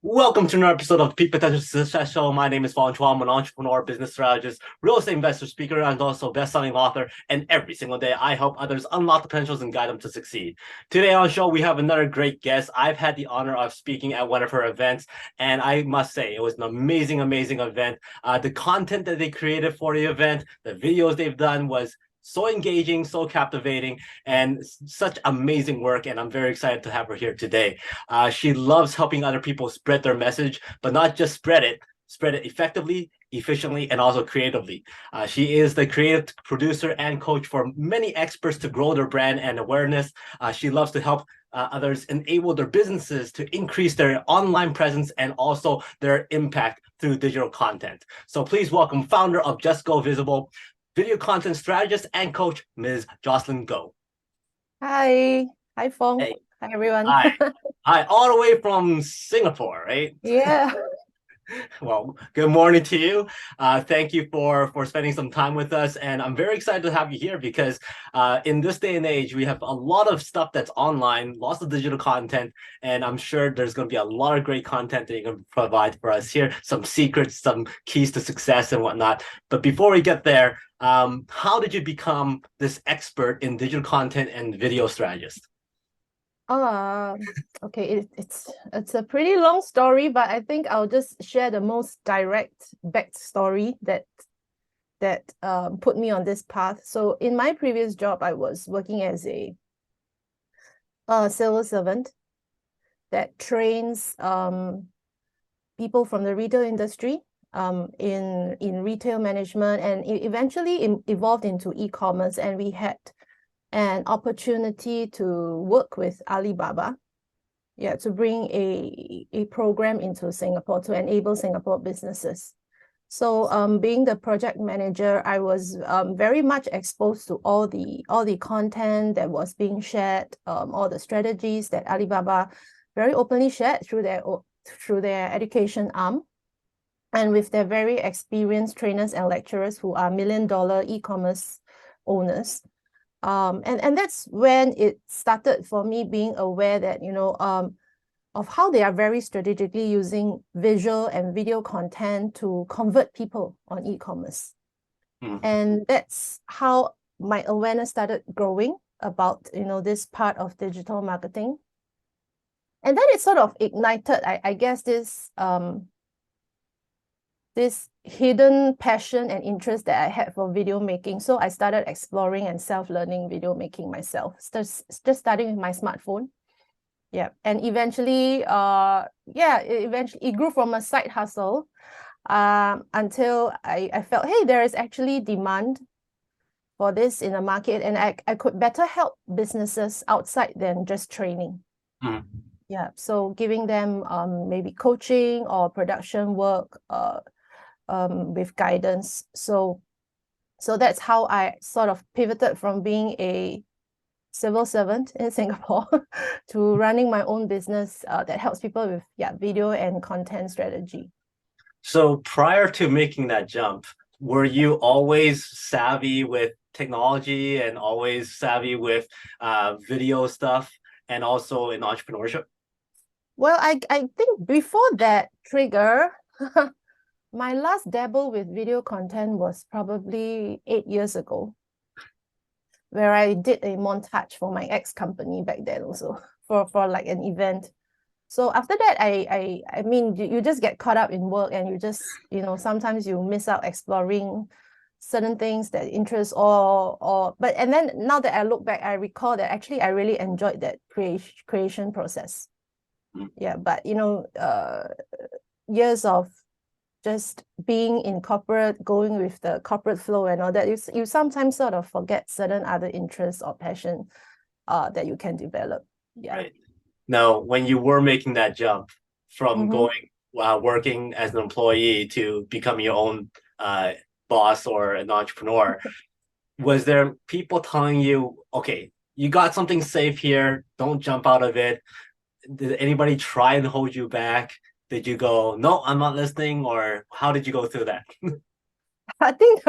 Welcome to another episode of the PPSS Show. My name is Fong. I'm an entrepreneur, business strategist, real estate investor, speaker, and also best-selling author. And every single day, I help others unlock the potentials and guide them to succeed. Today on the show, we have another great guest. I've had the honor of speaking at one of her events, and I must say, it was an amazing, amazing event. The content that they created for the event, the videos they've done was so engaging, so captivating, and such amazing work. And I'm very excited to have her here today. She loves helping other people spread their message, but not just spread it effectively, efficiently, and also creatively. She is the creative producer and coach for many experts to grow their brand and awareness. She loves to help others enable their businesses to increase their online presence and also their impact through digital content. So please welcome founder of Just Go Visible, video content strategist and coach, Ms. JOCELYN GOH. Hi. Hi, Fong. Hey, Hi, everyone. hi. Hi, all the way from Singapore, right? Yeah. Well, good morning to you. Thank you for spending some time with us, and I'm very excited to have you here because in this day and age, we have a lot of stuff that's online, lots of digital content, and I'm sure there's going to be a lot of great content that you can provide for us here. Some secrets, some keys to success, and whatnot. But before we get there, how did you become this expert in digital content and video strategist? Uh, okay, it's a pretty long story, but I think I'll just share the most direct backstory that put me on this path. So in my previous job, I was working as a civil servant that trains people from the retail industry in retail management, and it eventually evolved into e-commerce, and we had an opportunity to work with Alibaba, to bring a program into Singapore to enable Singapore businesses. So being the project manager, I was very much exposed to all the content that was being shared, all the strategies that Alibaba very openly shared through their education arm, and with their very experienced trainers and lecturers who are million-dollar e-commerce owners. And that's when it started for me being aware that, of how they are very strategically using visual and video content to convert people on e-commerce. And that's how my awareness started growing about, this part of digital marketing. And then it sort of ignited, I guess, this hidden passion and interest that I had for video making. So I started exploring and self-learning video making myself, just starting with my smartphone. Yeah. And eventually, it grew from a side hustle until I felt, hey, there is actually demand for this in the market, and I could better help businesses outside than just training. Yeah. So giving them maybe coaching or production work, with guidance. So that's how I sort of pivoted from being a civil servant in Singapore to running my own business that helps people with video and content strategy. So prior to making that jump, were you always savvy with technology and always savvy with video stuff and also in entrepreneurship? Well, I think before that trigger, my last dabble with video content was probably 8 years ago, where I did a montage for my ex-company back then also for like an event. So after that, I mean, you just get caught up in work, and you just, sometimes you miss out exploring certain things that interest and then now that I look back, I recall that actually I really enjoyed that creation process. Yeah, but years of just being in corporate, going with the corporate flow and all that, you sometimes sort of forget certain other interests or passion that you can develop. Yeah. Right. Now, when you were making that jump from going working as an employee to become your own boss or an entrepreneur, was there people telling you, okay, you got something safe here, don't jump out of it? Did anybody try and hold you back? Did you go, no, I'm not listening? Or how did you go through that? I think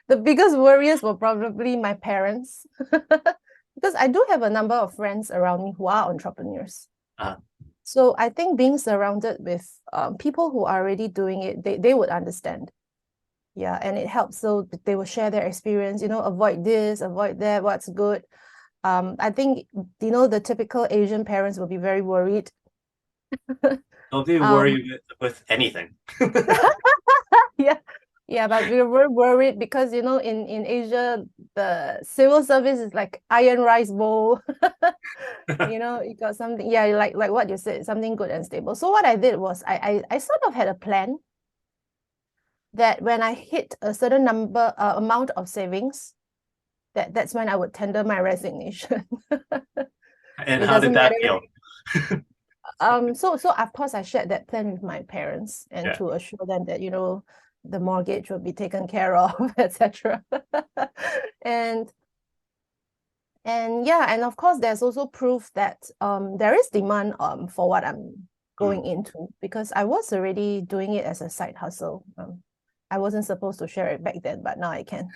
the biggest worries were probably my parents, because I do have a number of friends around me who are entrepreneurs. So I think being surrounded with people who are already doing it, they would understand. Yeah, and it helps. So they will share their experience, avoid this, avoid that, what's good. I think, the typical Asian parents will be very worried. Don't be Um, worried with anything. yeah, yeah, but we were worried because, in Asia, the civil service is like iron rice bowl. You got something, yeah, like what you said, something good and stable. So what I did was I sort of had a plan that when I hit a certain amount of savings, that's when I would tender my resignation. And It how did doesn't that matter. feel? So of course I shared that plan with my parents and Yeah. to assure them that, the mortgage will be taken care of, etc. And yeah, and of course there's also proof that there is demand for what I'm going into, because I was already doing it as a side hustle. I wasn't supposed to share it back then, but now I can.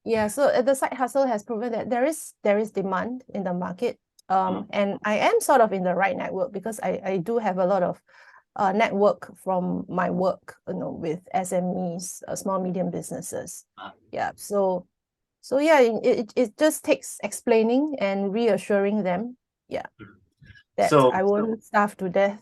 Yeah, so the side hustle has proven that there is demand in the market. And I am sort of in the right network because I do have a lot of network from my work, with SMEs, small medium businesses. Yeah, so yeah, it just takes explaining and reassuring them, yeah, that So I won't starve to death.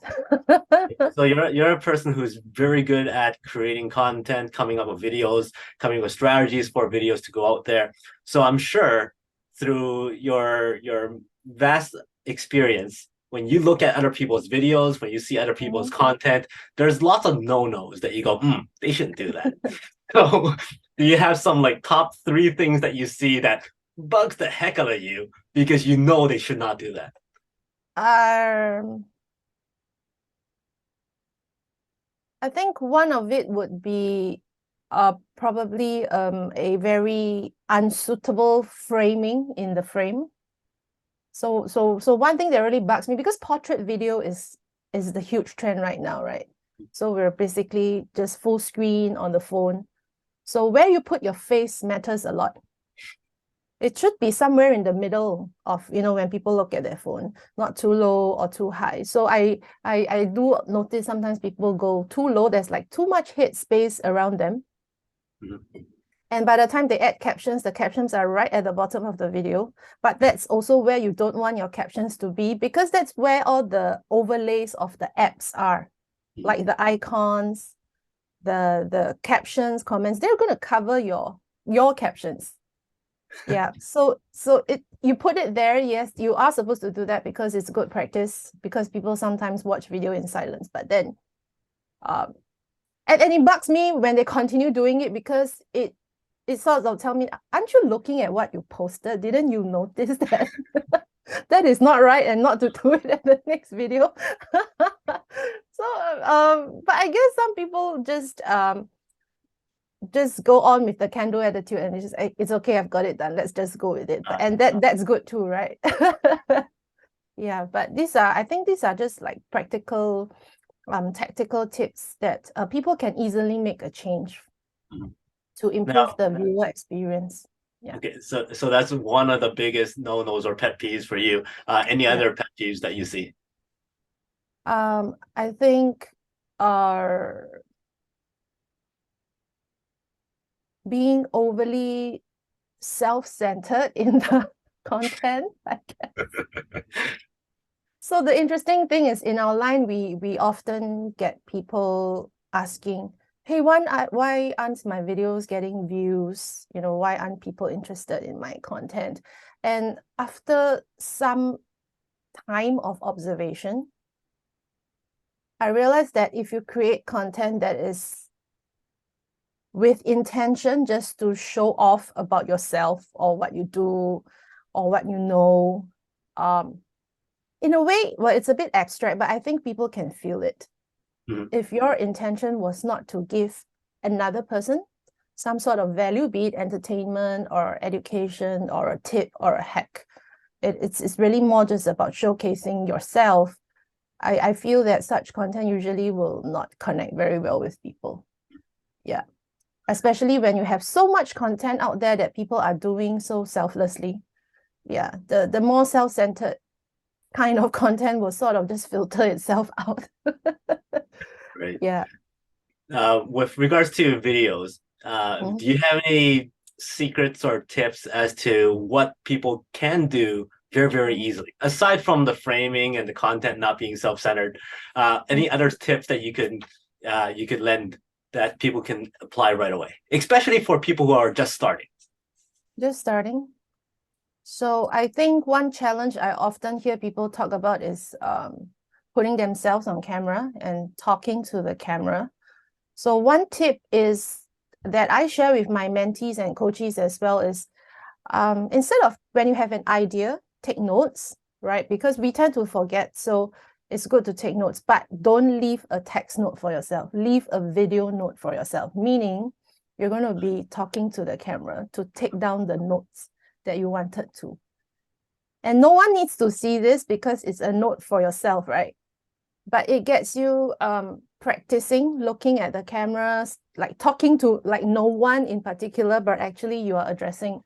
so you're a person who's very good at creating content, coming up with videos, coming up with strategies for videos to go out there. So I'm sure through your vast experience, when you look at other people's videos, when you see other people's content, there's lots of no-nos that you go, they shouldn't do that. So do you have some like top three things that you see that bugs the heck out of you because you know they should not do that? I think one of it would be probably a very unsuitable framing in the frame. So one thing that really bugs me, because portrait video is the huge trend right now, right? So we're basically just full screen on the phone. So where you put your face matters a lot. It should be somewhere in the middle of, when people look at their phone, not too low or too high. So I do notice sometimes people go too low. There's like too much head space around them. And by the time they add captions, the captions are right at the bottom of the video. But that's also where you don't want your captions to be, because that's where all the overlays of the apps are, like the icons, the captions, comments. They're going to cover your captions. Yeah, so you put it there. Yes, you are supposed to do that because it's good practice, because people sometimes watch video in silence. But then and it bugs me when they continue doing it, because it sort of tell me, aren't you looking at what you posted? Didn't you notice that that is not right, and not to do it in the next video? So but I guess some people just go on with the can-do attitude, and it's okay, I've got it done, let's just go with it. And that's good too, right? Yeah, but I think these are just like practical tactical tips that people can easily make a change to improve the viewer experience. Yeah. Okay, so that's one of the biggest no-nos or pet peeves for you. Any other pet peeves that you see? I think being overly self-centered in the content, I guess. So the interesting thing is, in our line, we often get people asking, hey, why aren't my videos getting views? Why aren't people interested in my content? And after some time of observation, I realized that if you create content that is with intention just to show off about yourself or what you do or what you know, in a way, well, it's a bit abstract, but I think people can feel it. If your intention was not to give another person some sort of value, be it entertainment or education or a tip or a hack, it's really more just about showcasing yourself. I feel that such content usually will not connect very well with people. Yeah. Especially when you have so much content out there that people are doing so selflessly. Yeah. The more self-centered kind of content will sort of just filter itself out. Right. Yeah. With regards to videos, do you have any secrets or tips as to what people can do very, very easily, aside from the framing and the content not being self-centered? Any other tips that you could lend that people can apply right away, especially for people who are just starting? Just starting. So I think one challenge I often hear people talk about is putting themselves on camera and talking to the camera. So one tip is that I share with my mentees and coaches as well is instead of when you have an idea, take notes, right? Because we tend to forget. So it's good to take notes, but don't leave a text note for yourself. Leave a video note for yourself, meaning you're going to be talking to the camera to take down the notes that you wanted to. And no one needs to see this because it's a note for yourself, right? But it gets you practicing looking at the cameras, like talking to like no one in particular, but actually you are addressing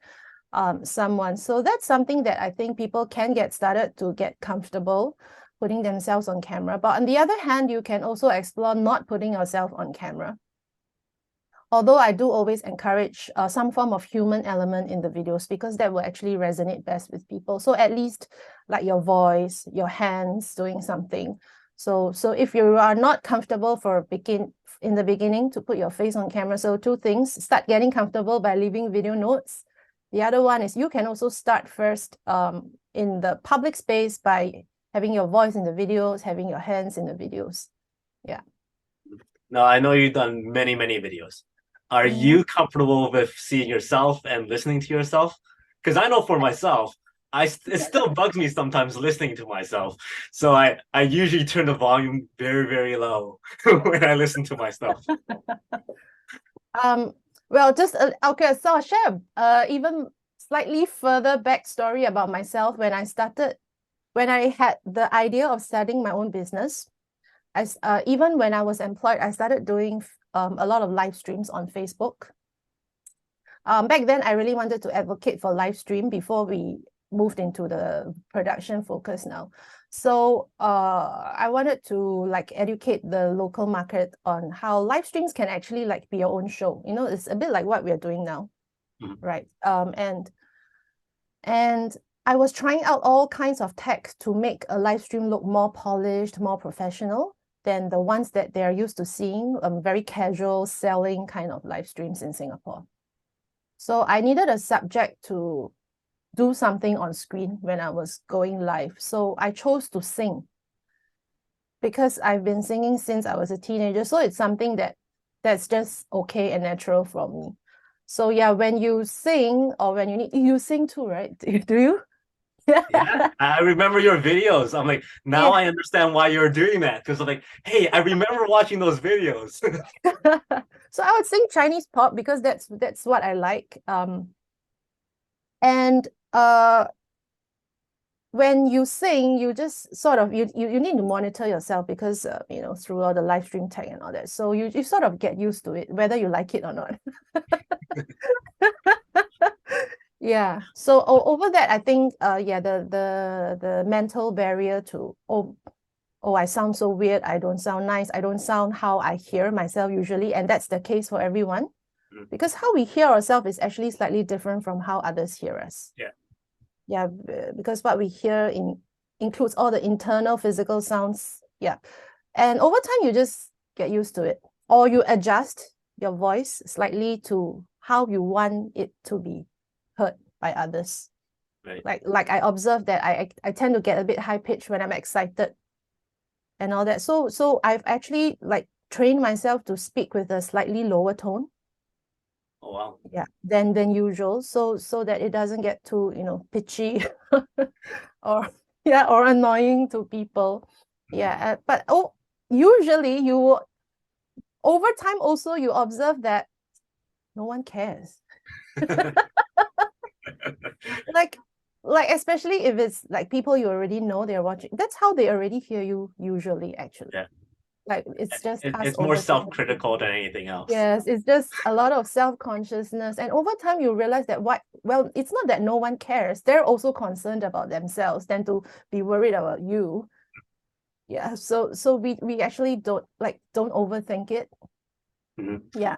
someone. So that's something that I think people can get started to get comfortable putting themselves on camera. But on the other hand, you can also explore not putting yourself on camera. Although I do always encourage some form of human element in the videos because that will actually resonate best with people. So at least like your voice, your hands doing something. So if you are not comfortable in the beginning to put your face on camera, so two things, start getting comfortable by leaving video notes. The other one is you can also start first in the public space by having your voice in the videos, having your hands in the videos. Yeah. Now, I know you've done many, many videos. Are you comfortable with seeing yourself and listening to yourself? Because I know for myself, it still bugs me sometimes listening to myself. So I usually turn the volume very, very low when I listen to myself. Well, just okay, so I'll share even slightly further backstory about myself when I had the idea of starting my own business. Even when I was employed, I started doing a lot of live streams on Facebook. Back then, I really wanted to advocate for live stream before we moved into the production focus now. So I wanted to like educate the local market on how live streams can actually like be your own show. You know, it's a bit like what we are doing now, right? And I was trying out all kinds of tech to make a live stream look more polished, more professional than the ones that they're used to seeing, very casual selling kind of live streams in Singapore. So I needed a subject to do something on screen when I was going live. So I chose to sing because I've been singing since I was a teenager. So it's something that's just okay and natural for me. So yeah, when you sing or when you sing too, right? Do you? Yeah, I remember your videos. I'm like, now I understand why you're doing that. Because I'm like, hey, I remember watching those videos. So I would sing Chinese pop because that's what I like. And when you sing, you just sort of you need to monitor yourself because you know, through all the live stream tech and all that. So you sort of get used to it, whether you like it or not. Yeah. So over that, I think yeah, the mental barrier to oh, I sound so weird, I don't sound nice, I don't sound how I hear myself usually, and that's the case for everyone. Because how we hear ourselves is actually slightly different from how others hear us. Yeah. Yeah, because what we hear includes all the internal physical sounds. Yeah. And over time, you just get used to it. Or you adjust your voice slightly to how you want it to be heard by others. Right. Like I observe that I tend to get a bit high pitched when I'm excited and all that. So I've actually like trained myself to speak with a slightly lower tone. Oh wow. Yeah, than usual, so that it doesn't get too, you know, pitchy or yeah, or annoying to people. Yeah, but usually you over time also you observe that no one cares. like especially if it's like people you already know, they're watching, that's how they already hear you usually, actually. Yeah. Like it's just us It's more overthinking. self-critical than anything else. Yes, it's just a lot of self-consciousness. And over time, you realize that well, it's not that no one cares. They're also concerned about themselves than to be worried about you. Yeah. So we actually don't overthink it. Yeah.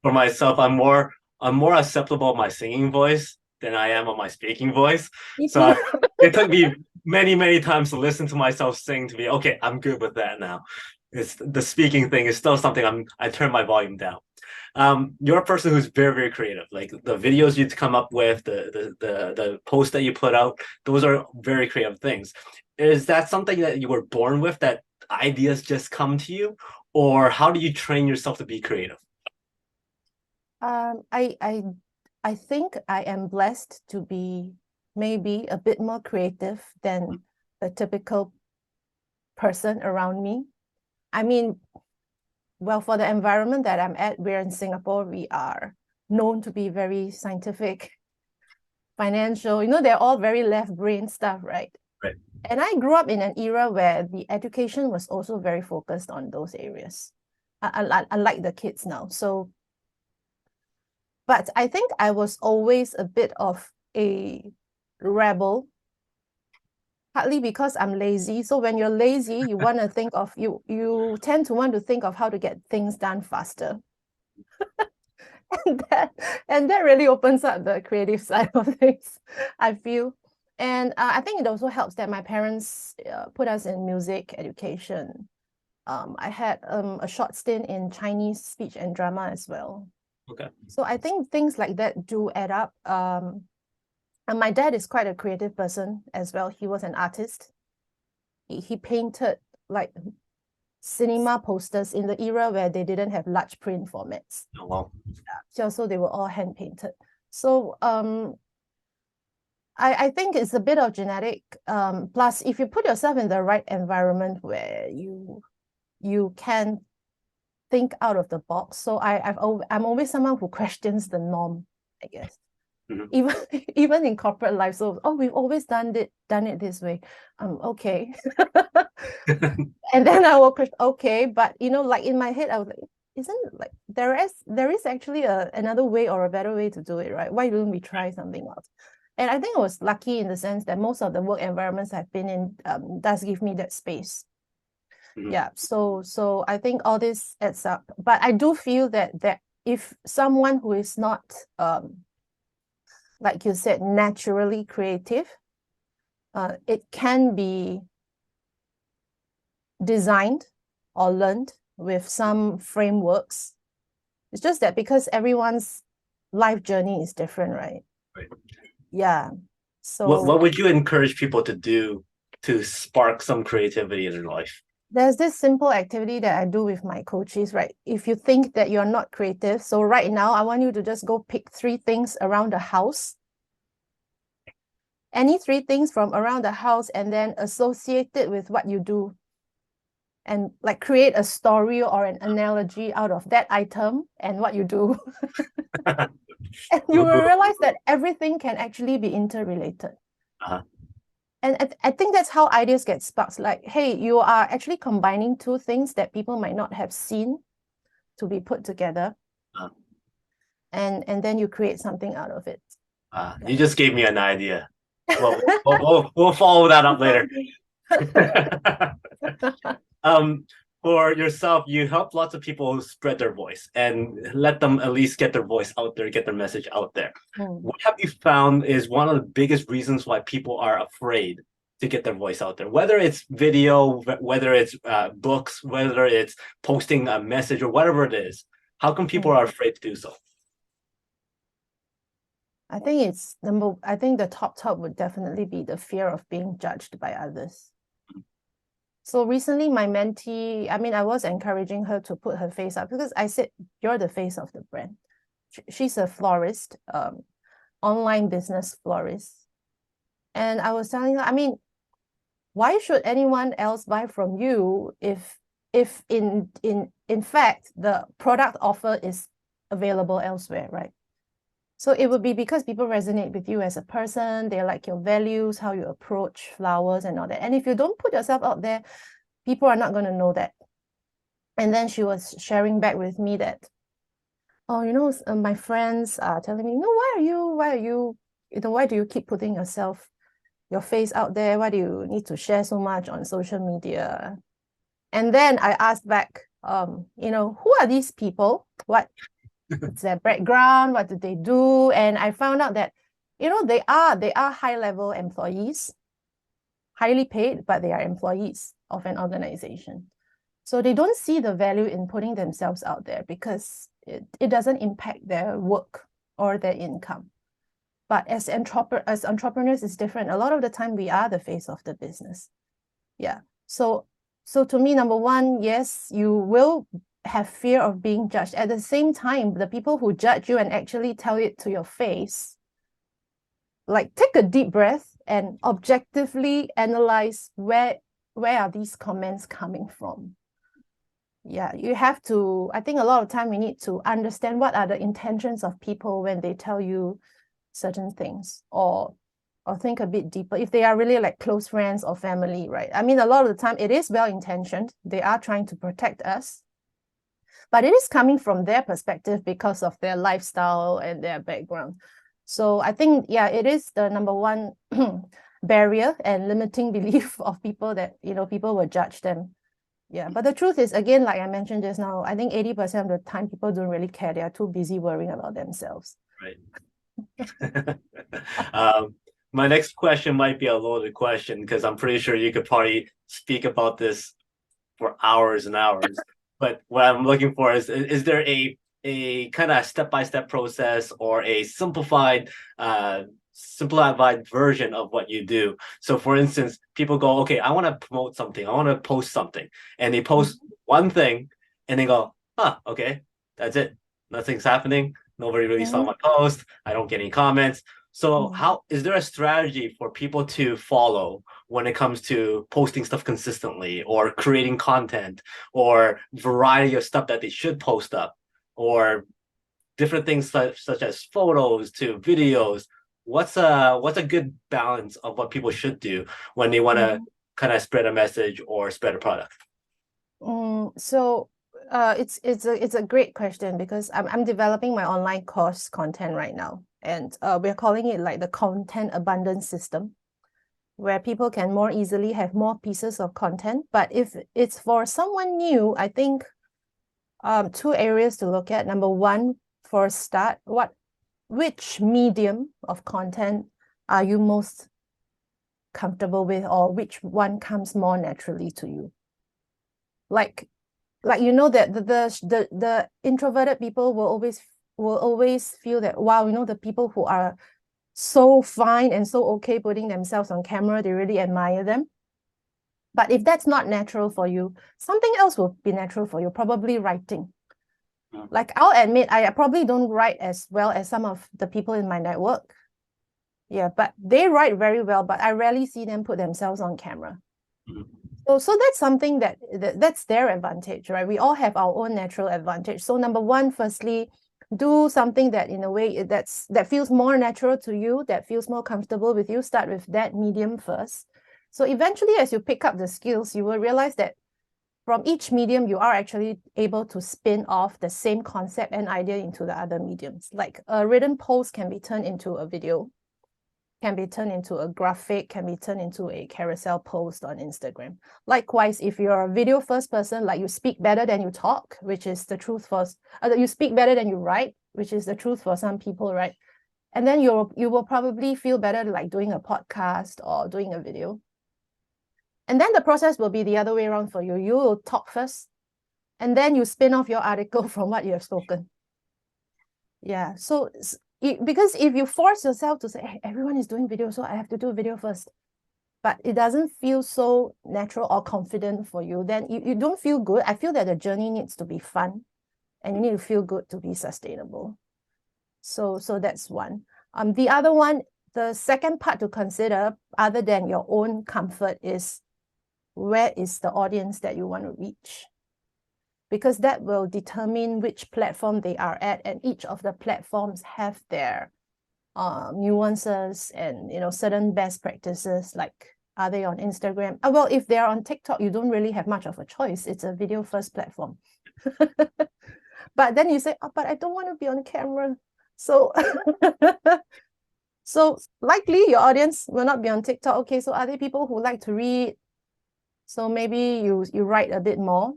For myself, I'm more acceptable of my singing voice than I am of my speaking voice. So it took me many times to listen to myself sing to be okay. I'm good with that now. It's the speaking thing is still something I turn my volume down. You're a person who's very creative. Like the videos you come up with, the posts that you put out, those are very creative things. Is that something that you were born with, that ideas just come to you, or how do you train yourself to be creative? I think I am blessed to be maybe a bit more creative than the typical person around me. I mean, well, for the environment that I'm at, we're in Singapore, we are known to be very scientific, financial, they're all very left brain stuff, right? Right. And I grew up in an era where the education was also very focused on those areas, unlike the kids now. So, but I think I was always a bit of a rebel, partly because I'm lazy. So when you're lazy, you want to think of, you tend to want to think of how to get things done faster. and that really opens up the creative side of things, I feel. And I think it also helps that my parents put us in music education. I had a short stint in Chinese speech and drama as well. Okay. So I think things like that do add up. And my dad is quite a creative person as well. He was an artist. He painted like cinema posters in the era where they didn't have large print formats. Oh, wow. So they were all hand painted. So I think it's a bit of genetic. Plus, if you put yourself in the right environment where you can think out of the box. So I'm always someone who questions the norm, I guess. Even in corporate life. So we've always done it this way. Okay. And then I will question, okay, but like in my head, I was like, isn't like there is actually another way or a better way to do it, right? Why don't we try something else? And I think I was lucky in the sense that most of the work environments I've been in does give me that space. Yeah. So I think all this adds up. But I do feel that if someone who is not like you said, naturally creative, it can be designed or learned with some frameworks. It's just that because everyone's life journey is different, right? Right. Yeah. So what would you encourage people to do to spark some creativity in their life? There's this simple activity that I do with my coaches, right? If you think that you're not creative, so right now I want you to just go pick 3 things around the house. Any 3 things from around the house, and then associate it with what you do. And like create a story or an analogy out of that item and what you do. And you will realize that everything can actually be interrelated. And I think that's how ideas get sparked. Like, hey, you are actually combining 2 things that people might not have seen to be put together. And then you create something out of it. You just gave me an idea. Well, we'll follow that up later. For yourself, you help lots of people spread their voice and let them at least get their voice out there, get their message out there. What have you found is one of the biggest reasons why people are afraid to get their voice out there? Whether it's video, whether it's books, whether it's posting a message or whatever it is, how come people are afraid to do so? I think the top would definitely be the fear of being judged by others. So recently, my mentee, I was encouraging her to put her face up because I said, you're the face of the brand. She's a florist, online business florist. And I was telling her, why should anyone else buy from you if in fact the product offer is available elsewhere, right? So it would be because people resonate with you as a person, they like your values, how you approach flowers and all that. And if you don't put yourself out there, people are not going to know that. And then she was sharing back with me that, oh, my friends are telling me, why do you keep putting your face out there? Why do you need to share so much on social media? And then I asked back, who are these people? What's their background? What do they do? And I found out that, they are high-level employees, highly paid, but they are employees of an organization. So they don't see the value in putting themselves out there because it doesn't impact their work or their income. But as entrepreneurs, it's different. A lot of the time, we are the face of the business. Yeah. So to me, number one, yes, you will have fear of being judged. At the same time, the people who judge you and actually tell it to your face, like, take a deep breath and objectively analyze where are these comments coming from. Yeah, you have to, I think a lot of time we need to understand what are the intentions of people when they tell you certain things, or think a bit deeper if they are really like close friends or family, right? I mean, a lot of the time it is well-intentioned. They are trying to protect us, but it is coming from their perspective because of their lifestyle and their background. So I think, yeah, it is the number one barrier and limiting belief of people that, people will judge them. Yeah, but the truth is, again, like I mentioned just now, I think 80% of the time people don't really care. They are too busy worrying about themselves. Right. My next question might be a loaded question because I'm pretty sure you could probably speak about this for hours and hours. But what I'm looking for is there a kind of step-by-step process or a simplified version of what you do? So for instance, people go, okay, I want to promote something, I want to post something, and they post one thing and they go, okay, that's it, nothing's happening, nobody really saw my post, I don't get any comments. So how is there a strategy for people to follow when it comes to posting stuff consistently or creating content or variety of stuff that they should post up, or different things such as photos to videos? What's a good balance of what people should do when they want to kind of spread a message or spread a product? So it's a great question because I'm developing my online course content right now, and we're calling it like the content abundance system, where people can more easily have more pieces of content. But if it's for someone new, I think two areas to look at. Number one, for a start, which medium of content are you most comfortable with, or which one comes more naturally to you? Like that the introverted people will always feel that, wow, the people who are so fine and so okay putting themselves on camera, they really admire them. But if that's not natural for you, something else will be natural for you, probably writing. Like, I'll admit, I probably don't write as well as some of the people in my network. Yeah, but they write very well, but I rarely see them put themselves on camera. So that's something that's their advantage, right? We all have our own natural advantage. So number one, firstly, do something that in a way that feels more natural to you, that feels more comfortable with you. Start with that medium first. So eventually, as you pick up the skills, you will realize that from each medium, you are actually able to spin off the same concept and idea into the other mediums. Like a written post can be turned into a video, can be turned into a graphic, can be turned into a carousel post on Instagram. Likewise, if you're a video first person, like you speak better than you talk, which is the truth for you speak better than you write, which is the truth for some people, right? And then you will probably feel better like doing a podcast or doing a video. And then the process will be the other way around for you. You will talk first, and then you spin off your article from what you have spoken. Yeah, so because if you force yourself to say, hey, everyone is doing video, so I have to do a video first, but it doesn't feel so natural or confident for you, then you don't feel good. I feel that the journey needs to be fun, and you need to feel good to be sustainable. So that's one. The other one, the second part to consider, other than your own comfort, is where is the audience that you want to reach? Because that will determine which platform they are at, and each of the platforms have their nuances and certain best practices. Like Are they on Instagram? Well, if they're on TikTok, you don't really have much of a choice. It's a video first platform. But then you say, oh, but I don't want to be on camera. So, so likely your audience will not be on TikTok. Okay, so are there people who like to read? So maybe you write a bit more.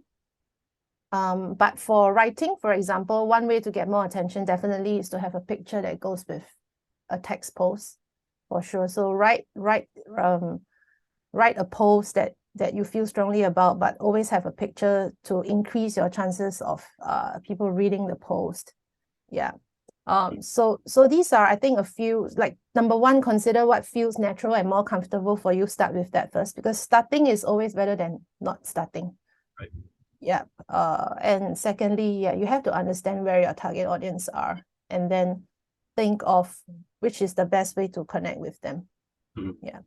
But for writing, for example, one way to get more attention definitely is to have a picture that goes with a text post, for sure. So write a post that you feel strongly about, but always have a picture to increase your chances of people reading the post. Yeah. So these are, I think, a few, like, number one, consider what feels natural and more comfortable for you. Start with that first, because starting is always better than not starting. Right. Yeah. And secondly, yeah, you have to understand where your target audience are, and then think of which is the best way to connect with them. Mm-hmm. Yeah.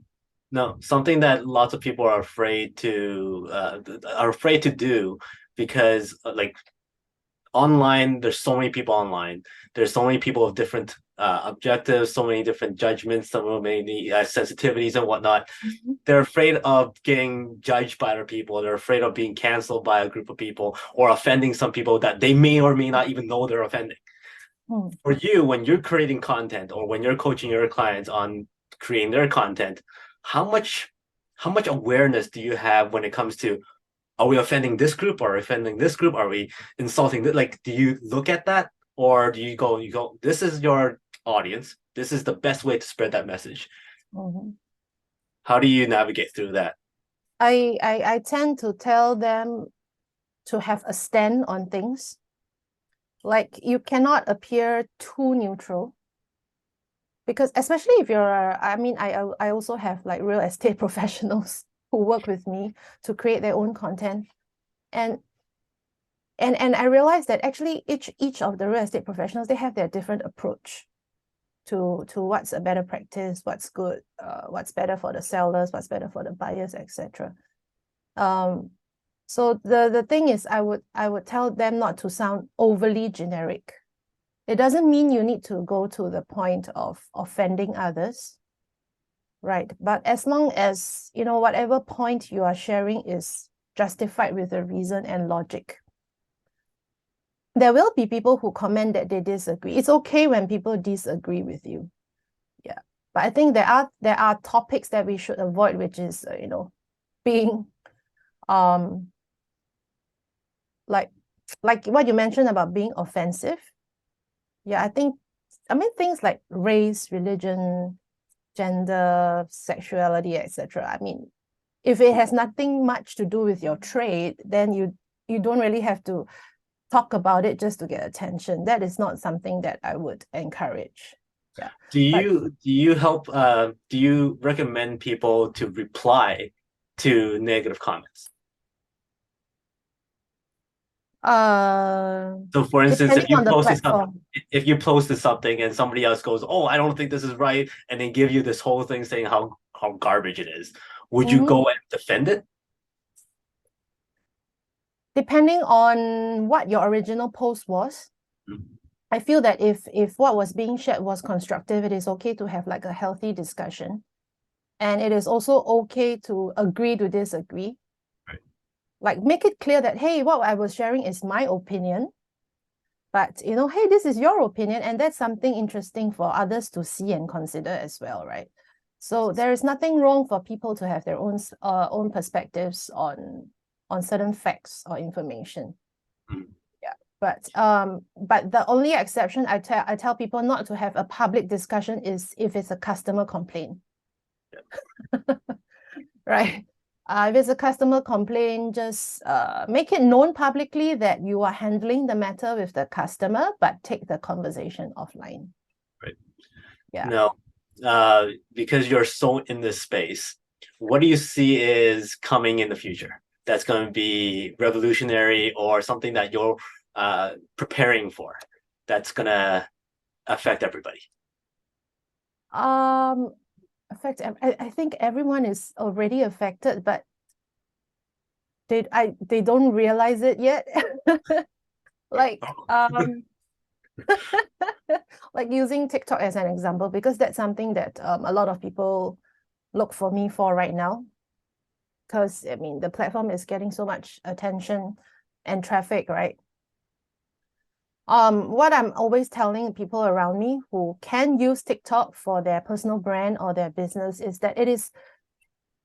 No, something that lots of people are afraid to do, because like online, there's so many people online. There's so many people with different objectives, so many different judgments, so many sensitivities and whatnot. Mm-hmm. They're afraid of getting judged by other people. They're afraid of being canceled by a group of people or offending some people that they may or may not even know they're offending. For you, when you're creating content or when you're coaching your clients on creating their content, how much awareness do you have when it comes to, are we offending this group? Are we offending this group? Are we insulting? Like, do you look at that, or do you go, this is your audience. This is the best way to spread that message. Mm-hmm. How do you navigate through that? I tend to tell them to have a stand on things. Like, you cannot appear too neutral, because especially if you're, I also have like real estate professionals who work with me to create their own content. And I realized that actually each of the real estate professionals, they have their different approach to what's a better practice, what's good, what's better for the sellers, what's better for the buyers, etc. So the thing is, I would tell them not to sound overly generic. It doesn't mean you need to go to the point of offending others, right? But as long as, whatever point you are sharing is justified with a reason and logic. There will be people who comment that they disagree. It's okay when people disagree with you. Yeah. But I think there are topics that we should avoid, which is, being like what you mentioned about being offensive. Yeah, things like race, religion, gender, sexuality, etc. If it has nothing much to do with your trade, then you don't really have to talk about it just to get attention. That is not something that I would encourage. Yeah. Do you recommend people to reply to negative comments? So for instance, if you posted something and somebody else goes, oh, I don't think this is right, and they give you this whole thing saying how garbage it is, would you go and defend it? Depending on what your original post was. I feel that if what was being shared was constructive, it is okay to have like a healthy discussion. And it is also okay to agree to disagree. Right. Like, make it clear that, hey, what I was sharing is my opinion. But, hey, this is your opinion. And that's something interesting for others to see and consider as well, right? So there is nothing wrong for people to have their own perspectives on certain facts or information. Yeah. But the only exception I tell people not to have a public discussion is if it's a customer complaint. Yeah. Right. If it's a customer complaint, just make it known publicly that you are handling the matter with the customer, but take the conversation offline. Right. Yeah. Now, because you're so in this space, what do you see is coming in the future that's going to be revolutionary, or something that you're preparing for that's going to affect everybody? I think everyone is already affected, but they don't realize it yet. Like like using TikTok as an example, because that's something that a lot of people look for me for right now. Because I mean, the platform is getting so much attention and traffic, right? What I'm always telling people around me who can use TikTok for their personal brand or their business is that it is,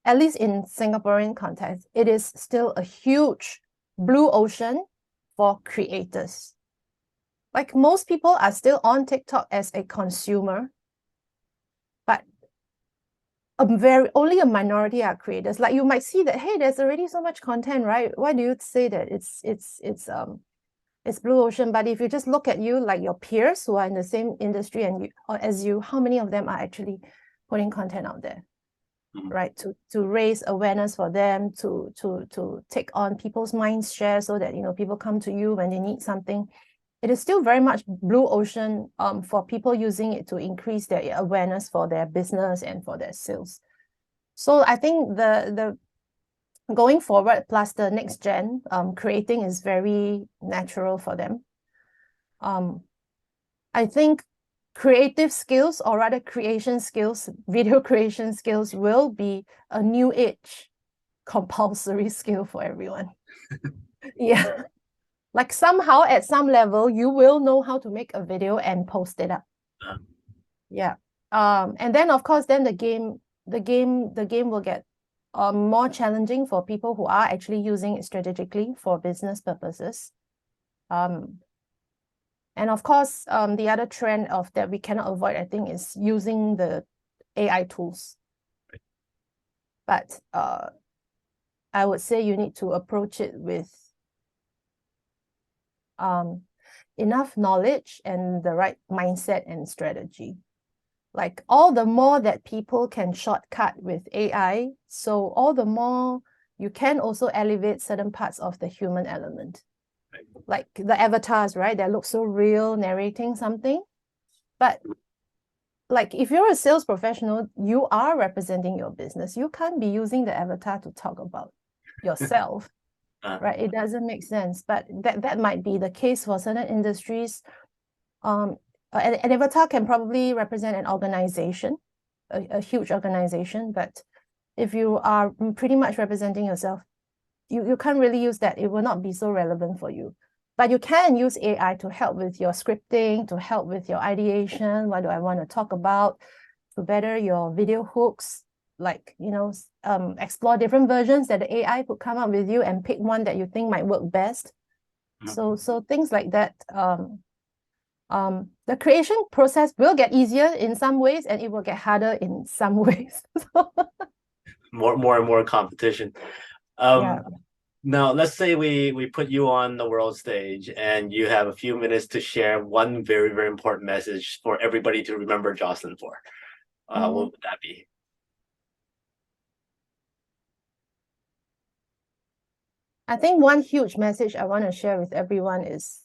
at least in Singaporean context, it is still a huge blue ocean for creators. Like most people are still on TikTok as a consumer, but only a minority are creators. Like you might see that, hey, there's already so much content, right? Why do you say that it's blue ocean? But if you just look at you, like your peers who are in the same industry and you, or as you, how many of them are actually putting content out there, right? To raise awareness for them, to take on people's mind share so that, you know, people come to you when they need something. It is still very much blue ocean for people using it to increase their awareness for their business and for their sales. So I think the going forward, plus the next gen, creating is very natural for them. I think creative skills, or rather creation skills, video creation skills, will be a new age compulsory skill for everyone. Yeah. Like somehow at some level, you will know how to make a video and post it up. Yeah. And then of course, then the game will get more challenging for people who are actually using it strategically for business purposes. And of course, the other trend of that we cannot avoid, I think, is using the AI tools. But I would say you need to approach it with enough knowledge and the right mindset and strategy. Like all the more that people can shortcut with AI, so all the more you can also elevate certain parts of the human element. Like the avatars, right? That look so real, narrating something. But like if you're a sales professional, you are representing your business. You can't be using the avatar to talk about yourself. Right? It doesn't make sense. But that might be the case for certain industries. An avatar can probably represent an organization, a huge organization. But if you are pretty much representing yourself, you can't really use that. It will not be so relevant for you. But you can use AI to help with your scripting, to help with your ideation. What do I want to talk about? To better your video hooks, like, you know, explore different versions that the AI could come up with you and pick one that you think might work best. So things like that. The creation process will get easier in some ways, and it will get harder in some ways. more and more competition. Yeah. Now, let's say we put you on the world stage and you have a few minutes to share one very, very important message for everybody to remember JOCELYN for. What would that be? I think one huge message I want to share with everyone is,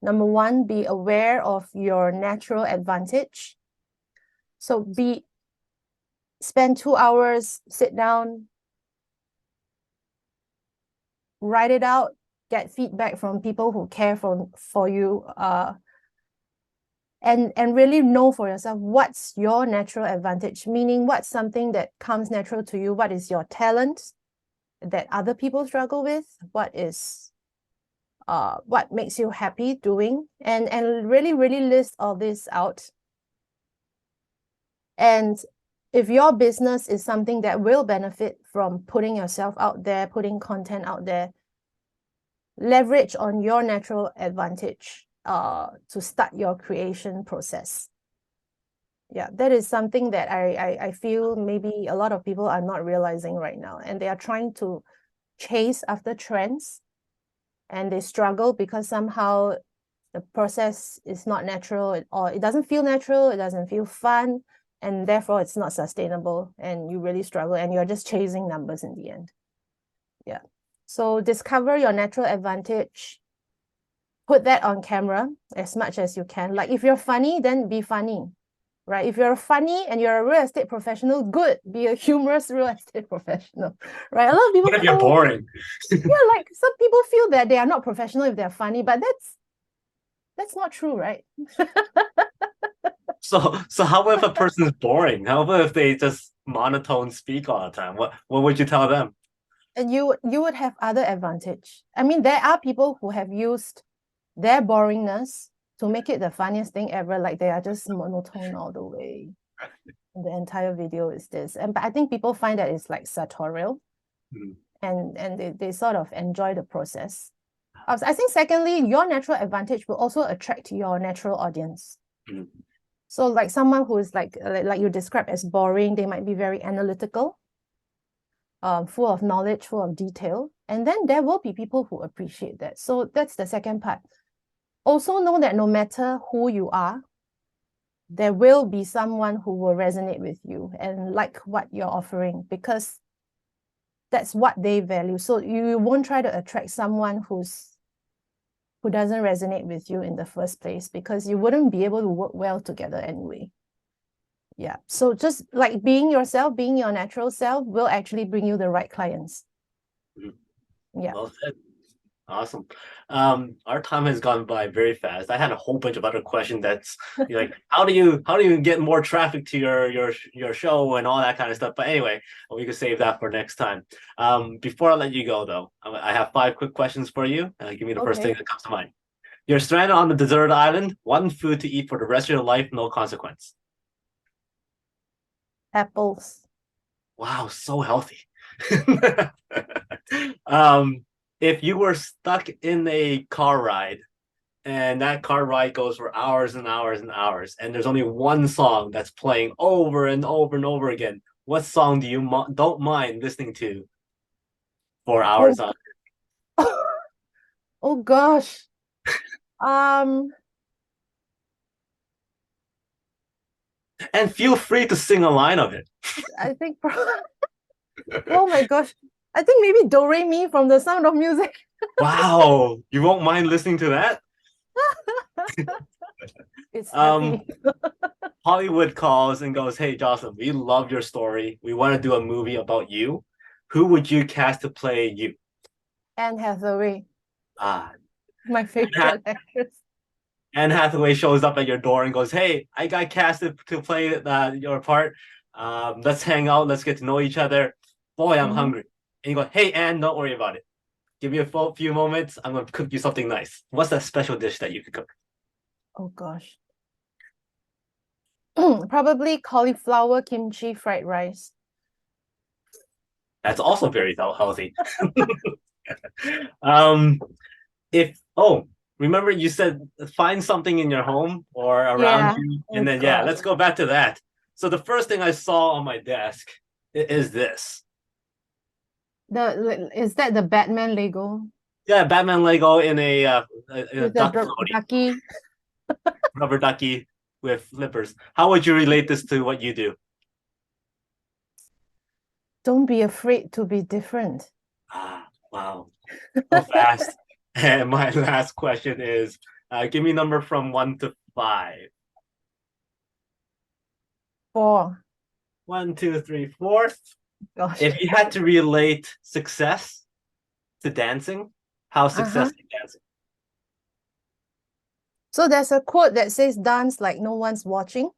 number one, be aware of your natural advantage. So spend 2 hours, sit down, write it out, get feedback from people who care for you, and really know for yourself what's your natural advantage, meaning what's something that comes natural to you, what is your talent that other people struggle with, what makes you happy doing, and really list all this out. And if your business is something that will benefit from putting yourself out there, putting content out there, leverage on your natural advantage to start your creation process. Yeah, that is something that I feel maybe a lot of people are not realizing right now, and they are trying to chase after trends, and they struggle because somehow the process is not natural, or it doesn't feel natural, it doesn't feel fun, and therefore it's not sustainable, and you really struggle, and you're just chasing numbers in the end. Yeah. So discover your natural advantage, put that on camera as much as you can. Like if you're funny, then be funny, right? If you're funny and you're a real estate professional, good, be a humorous real estate professional, right? A lot of people, What if you're boring? Yeah, like some people feel that they are not professional if they're funny, but that's not true, right? So how if a person is boring? How about if they just monotone speak all the time, what would you tell them? And you would have other advantage. I mean, there are people who have used their boringness to make it the funniest thing ever. Like they are just monotone all the way. And the entire video is this. But I think people find that it's like sartorial. And they sort of enjoy the process. I think secondly, your natural advantage will also attract your natural audience. So like someone who is like you described as boring, they might be very analytical, full of knowledge, full of detail. And then there will be people who appreciate that. So that's the second part. Also know that no matter who you are, there will be someone who will resonate with you and like what you're offering, because that's what they value. So you won't try to attract someone who doesn't resonate with you in the first place, because you wouldn't be able to work well together anyway. Yeah. So just like being yourself, being your natural self will actually bring you the right clients. Yeah. Well said. Awesome. Our time has gone by very fast. I had a whole bunch of other questions that's like, how do you get more traffic to your show and all that kind of stuff? But anyway, we could save that for next time. Before I let you go though, I have 5 quick questions for you. Give me the first thing that comes to mind. You're stranded on the deserted island, one food to eat for the rest of your life, no consequence. Apples. Wow, so healthy. If you were stuck in a car ride and that car ride goes for hours and hours and hours, and there's only one song that's playing over and over and over again, what song do you don't mind listening to for hours on? Oh gosh. And feel free to sing a line of it. I think oh my gosh. I think maybe Do Re Mi from The Sound of Music. Wow, you won't mind listening to that? It's happy. Hollywood calls and goes, "Hey Jocelyn, we love your story. We want to do a movie about you. Who would you cast to play you?" Anne Hathaway. My favorite actress. Anne Hathaway shows up at your door and goes, "Hey, I got casted to play your part. Let's hang out. Let's get to know each other. Boy, I'm hungry." And you go, "Hey, Anne, don't worry about it. Give me a few moments. I'm going to cook you something nice." What's that special dish that you could cook? Oh, gosh. Probably cauliflower kimchi fried rice. That's also very healthy. Remember you said find something in your home or around you, and then let's go back to that. So the first thing I saw on my desk is this. Is that the Batman Lego? Yeah, Batman Lego in a ducky. Rubber ducky with flippers. How would you relate this to what you do? Don't be afraid to be different. Wow. So fast. And my last question is, give me a number from 1 to 5. 4. 1, 2, 3, 4. Gosh. If you had to relate success to dancing, how's success in dancing? So there's a quote that says, "Dance like no one's watching."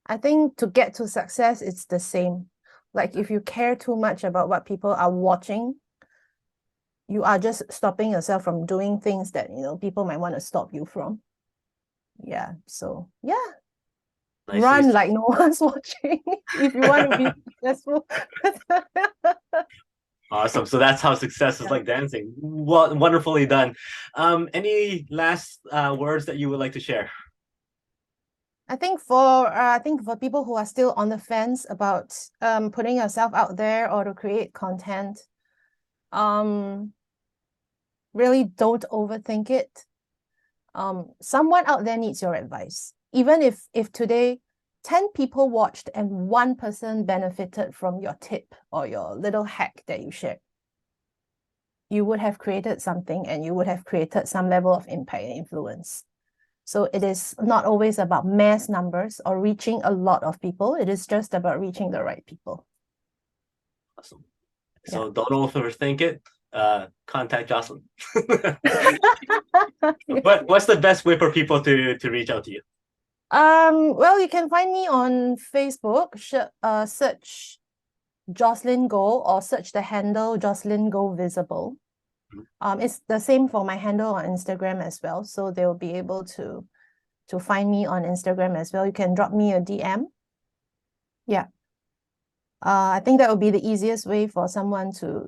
I think to get to success, it's the same. Like if you care too much about what people are watching, you are just stopping yourself from doing things that, people might want to stop you from. Yeah. So yeah. Nice. Run like no one's watching if you want to be successful. Awesome. So that's how success is like dancing. Wonderfully done. Any last words that you would like to share? I think for people who are still on the fence about putting yourself out there or to create content, really don't overthink it. Someone out there needs your advice. Even if today 10 people watched and 1 person benefited from your tip or your little hack that you shared, you would have created something and you would have created some level of impact and influence. So it is not always about mass numbers or reaching a lot of people. It is just about reaching the right people. Awesome. So don't overthink it. Contact JOCELYN. But what's the best way for people to reach out to you? Well, you can find me on Facebook. Search JOCELYN GO or search the handle JOCELYN GO Visible. It's the same for my handle on Instagram as well, so they will be able to find me on Instagram as well. You can drop me a DM. Yeah. I think that would be the easiest way for someone to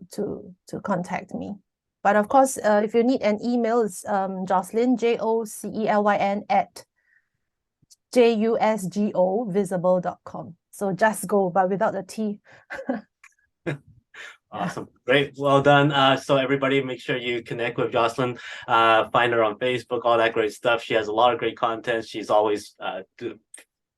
contact me. But of course, if you need an email, it's JOCELYN, JOCELYN at JUSGO So just go, but without the T. Awesome. Great. Well done. So everybody make sure you connect with JOCELYN, find her on Facebook, all that great stuff. She has a lot of great content. She's always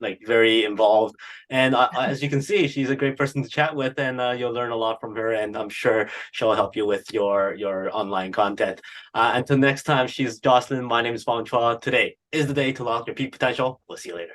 like very involved. And as you can see, she's a great person to chat with, and you'll learn a lot from her. And I'm sure she'll help you with your online content. Until next time, she's JOCELYN. My name is Fong. Today is the day to lock your peak potential. We'll see you later.